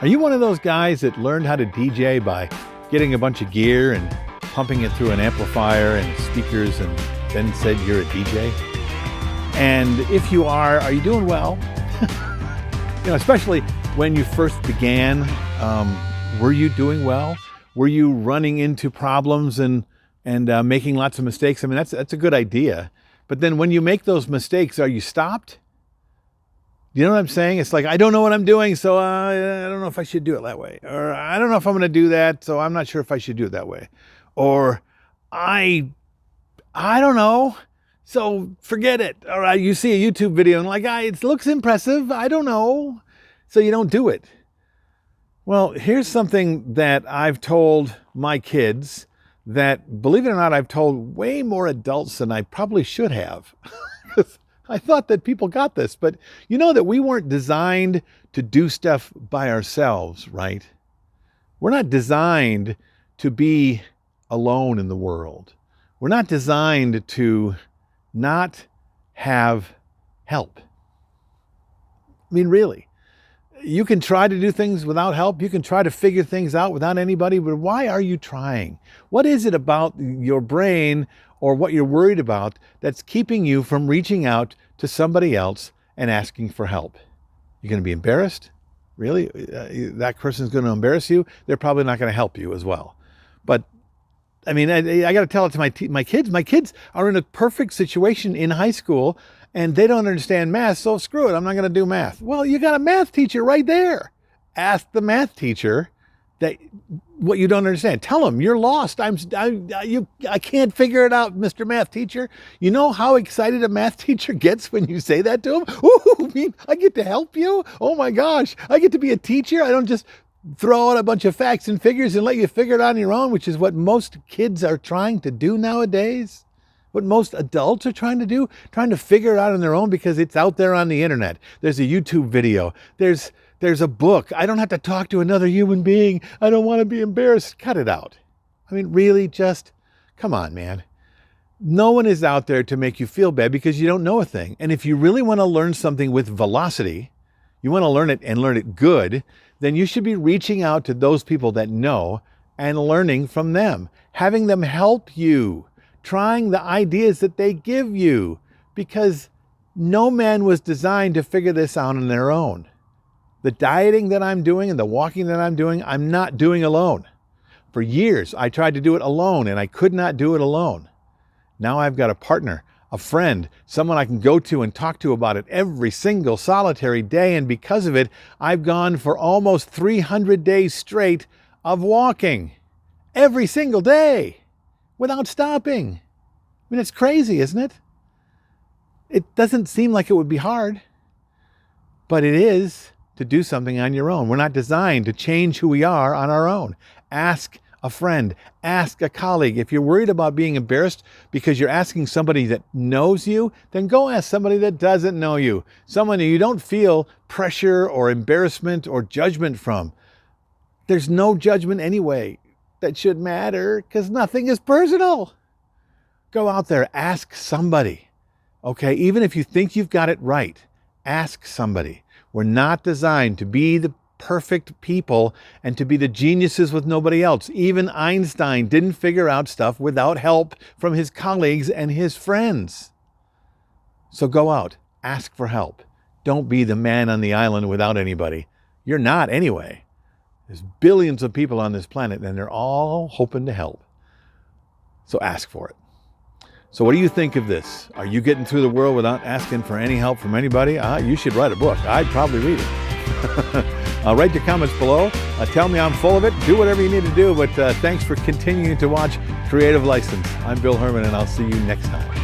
Are you one of those guys that learned how to DJ by getting a bunch of gear and pumping it through an amplifier and speakers and then said you're a DJ? And if you are you doing well? Especially when you first began, were you doing well? Were you running into problems and making lots of mistakes? I mean, that's a good idea. But then when you make those mistakes, are you stopped? You know what I'm saying? It's like, I don't know what I'm doing, so I don't know if I should do it that way. Or I don't know if I'm going to do that, so I'm not sure if I should do it that way. Or I don't know, so forget it. Or you see a YouTube video and like, it looks impressive, I don't know, so you don't do it. Well, here's something that I've told my kids that, believe it or not, I've told way more adults than I probably should have. I thought that people got this, but you know that we weren't designed to do stuff by ourselves, right? We're not designed to be alone in the world. We're not designed to not have help. I mean, really. You can try to do things without help. You can try to figure things out without anybody, but why are you trying? What is it about your brain or what you're worried about that's keeping you from reaching out to somebody else and asking for help? You're going to be embarrassed? Really? That person's going to embarrass you? They're probably not going to help you as well. But I mean, I got to tell it to my kids. My kids are in a perfect situation in high school and they don't understand math, so screw it, I'm not going to do math. Well, you got a math teacher right there. Ask the math teacher what you don't understand. Tell them you're lost. I can't figure it out, Mr. Math Teacher. You know how excited a math teacher gets when you say that to him? Ooh, I get to help you? Oh my gosh, I get to be a teacher? I don't just throw out a bunch of facts and figures and let you figure it out on your own, which is what most kids are trying to do nowadays. What most adults are trying to do, trying to figure it out on their own because it's out there on the internet. There's a YouTube video. There's a book. I don't have to talk to another human being. I don't want to be embarrassed. Cut it out. I mean, really, just come on, man. No one is out there to make you feel bad because you don't know a thing. And if you really want to learn something with velocity, you want to learn it and learn it good, then you should be reaching out to those people that know and learning from them, having them help you, trying the ideas that they give you, because no man was designed to figure this out on their own. The dieting that I'm doing and the walking that I'm doing, I'm not doing alone. For years, I tried to do it alone and I could not do it alone. Now I've got a partner, a friend, someone I can go to and talk to about it every single solitary day. And because of it, I've gone for almost 300 days straight of walking every single day without stopping. I mean, it's crazy, isn't it? It doesn't seem like it would be hard, but it is to do something on your own. We're not designed to change who we are on our own. Ask a friend, ask a colleague. If you're worried about being embarrassed because you're asking somebody that knows you, then go ask somebody that doesn't know you, someone you don't feel pressure or embarrassment or judgment from. There's no judgment anyway that should matter because nothing is personal. Go out there, ask somebody. Okay, even if you think you've got it right, ask somebody. We're not designed to be the perfect people and to be the geniuses with nobody else. Even Einstein didn't figure out stuff without help from his colleagues and his friends. So go out, ask for help. Don't be the man on the island without anybody. You're not anyway. There's billions of people on this planet and they're all hoping to help. So ask for it. So what do you think of this? Are you getting through the world without asking for any help from anybody? You should write a book. I'd probably read it. Write your comments below. Tell me I'm full of it. Do whatever you need to do. But thanks for continuing to watch Creative License. I'm Bill Herman, and I'll see you next time.